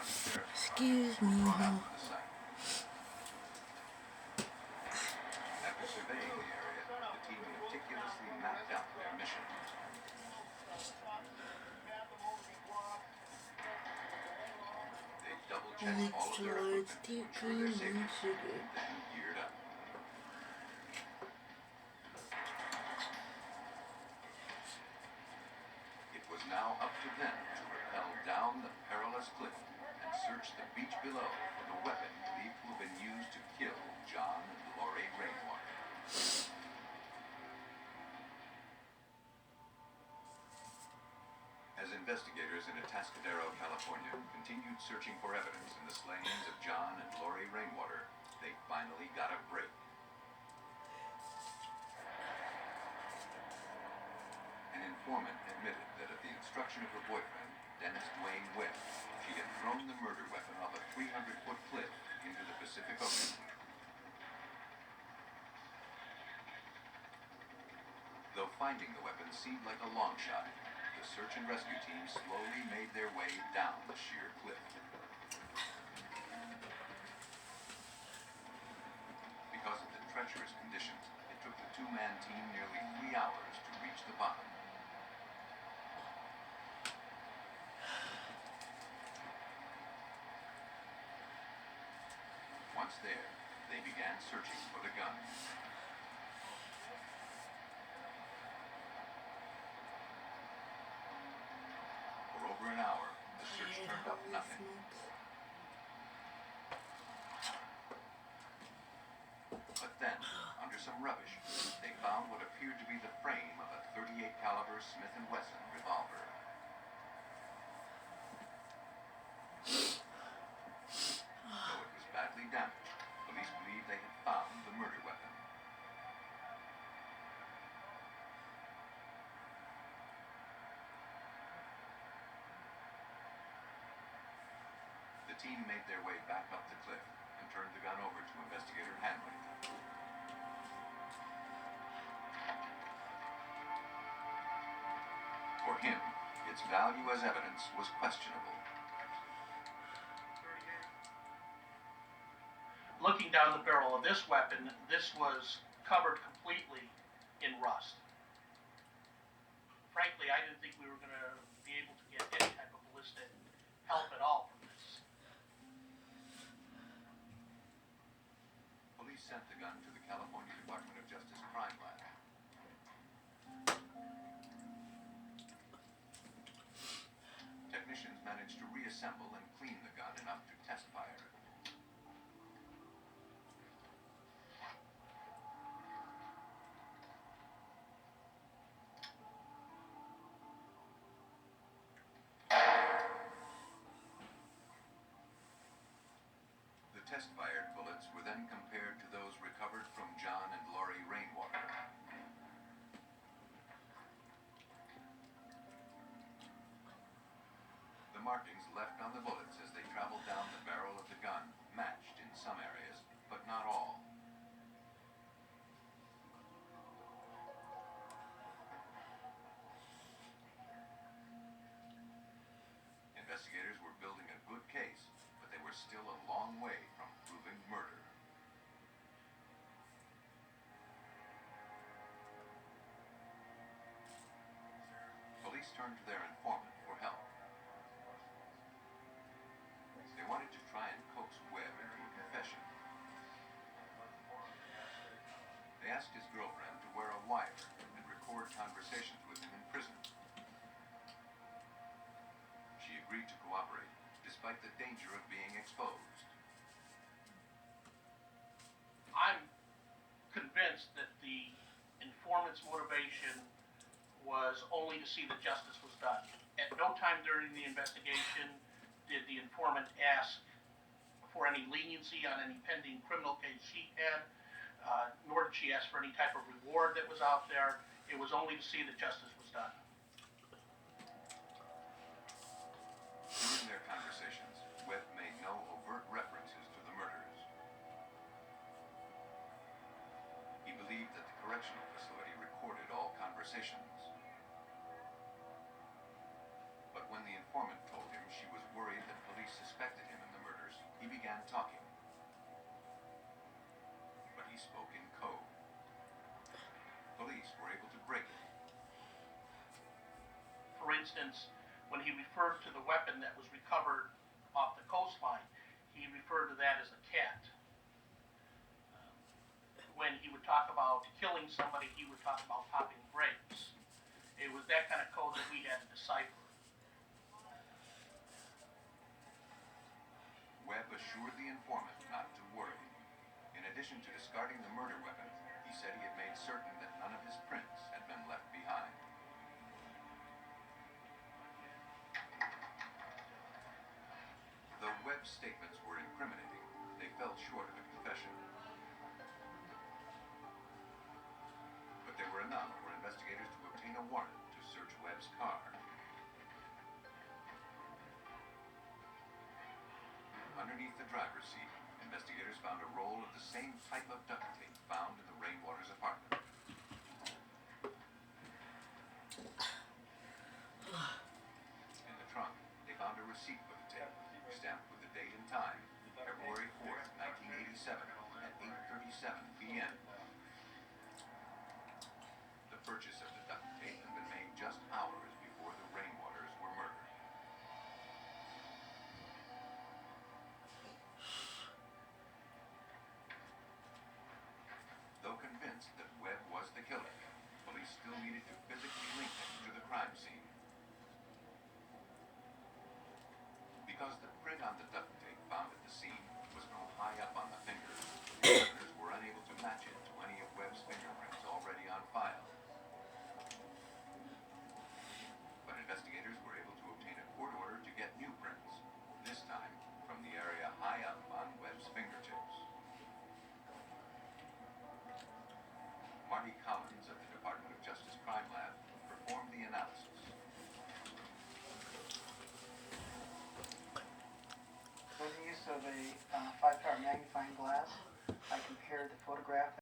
County Sheriff's Excuse Department me. were brought out to the site. After surveying the area, the team meticulously mapped out their mission. They double-checked all of their equipment to ensure their safety, then geared up. It was now up to them to rappel down the perilous cliff and search the beach below for the weapon believed to have been used to kill John and Lori Rainwater. As investigators in Atascadero, California, continued searching for evidence in the slayings of John and Lori Rainwater, they finally got a break. An informant admitted that at the instruction of her boyfriend, Dennis Dwayne Webb, she had thrown the murder weapon off a 300-foot cliff into the Pacific Ocean. Though finding the weapon seemed like a long shot, the search and rescue team slowly made their way down the sheer cliff. Because of the treacherous conditions, it took the two-man team nearly 3 hours to reach the bottom. Once there, they began searching for the gun. For over an hour, the search turned up nothing. But then, under some rubbish, they found what appeared to be the frame of a .38 caliber Smith & Wesson revolver. Though it was badly damaged, police believed they had found the murder weapon. The team made their way back up the cliff and turned the gun over to investigator Hanley. For him, its value as evidence was questionable. Looking down the barrel of this weapon, this was covered completely in rust. Frankly, I didn't think we were going to be able to get any type of ballistic help at all from this. Police sent the gun to the California Department of Justice crime lab. Technicians managed to reassemble and clean the gun enough to test fire it. The test-fired bullets were then compared to those recovered from John and Lori Rainwater. The markings left on the bullets as they traveled down the barrel of the gun matched in some areas, but not all. Investigators were building a good case, but they were still a long way from proving murder. Police turned to their informant for help. They wanted to try and coax Webb into a confession. They asked his girlfriend to wear a wire and record conversations with him in prison. She agreed to cooperate, despite the danger of being exposed. I'm convinced that the informant's motivation was only to see that justice was done. At no time during the investigation did the informant ask for any leniency on any pending criminal case she had, nor did she ask for any type of reward that was out there. It was only to see that justice was done. During their conversations, Webb made no overt references to the murders. He believed that the correctional facility recorded all conversations. But when the informant told him she was worried that police suspected suspected him in the murders, he began talking. But he spoke in code. Police were able to break it. For instance, when he referred to the weapon that was recovered off the coastline, he referred to that as a cat. When he would talk about killing somebody, he would talk about popping brakes. It was that kind of code that we had to decipher. Webb assured the informant not to worry. In addition to discarding the murder weapon, he said he had made certain that none of his prints had been left behind. Though Webb's statements were incriminating, they fell short of a confession. But they were enough for investigators to obtain a warrant to search Webb's car. Underneath the driver's seat, investigators found a roll of the same type of duct tape found in the Rainwater's apartment. In the trunk, they found a receipt for the tape, stamped with the date and time, February 4th, 1987, at 8:37 p.m. The purchase of the duct tape had been made just hours before the Rainwaters were murdered. Though convinced that Webb was the killer, police still needed to physically link him to the crime scene. Because the print on the duct tape found at the scene was from high up on the finger, examiners were unable to match it to any of Webb's fingerprints already on file. But investigators were able to obtain a court order to get new prints, this time from the area high up on Webb's fingertips. Marty Collins of the Department of Justice Crime Lab performed the analysis. So the use of a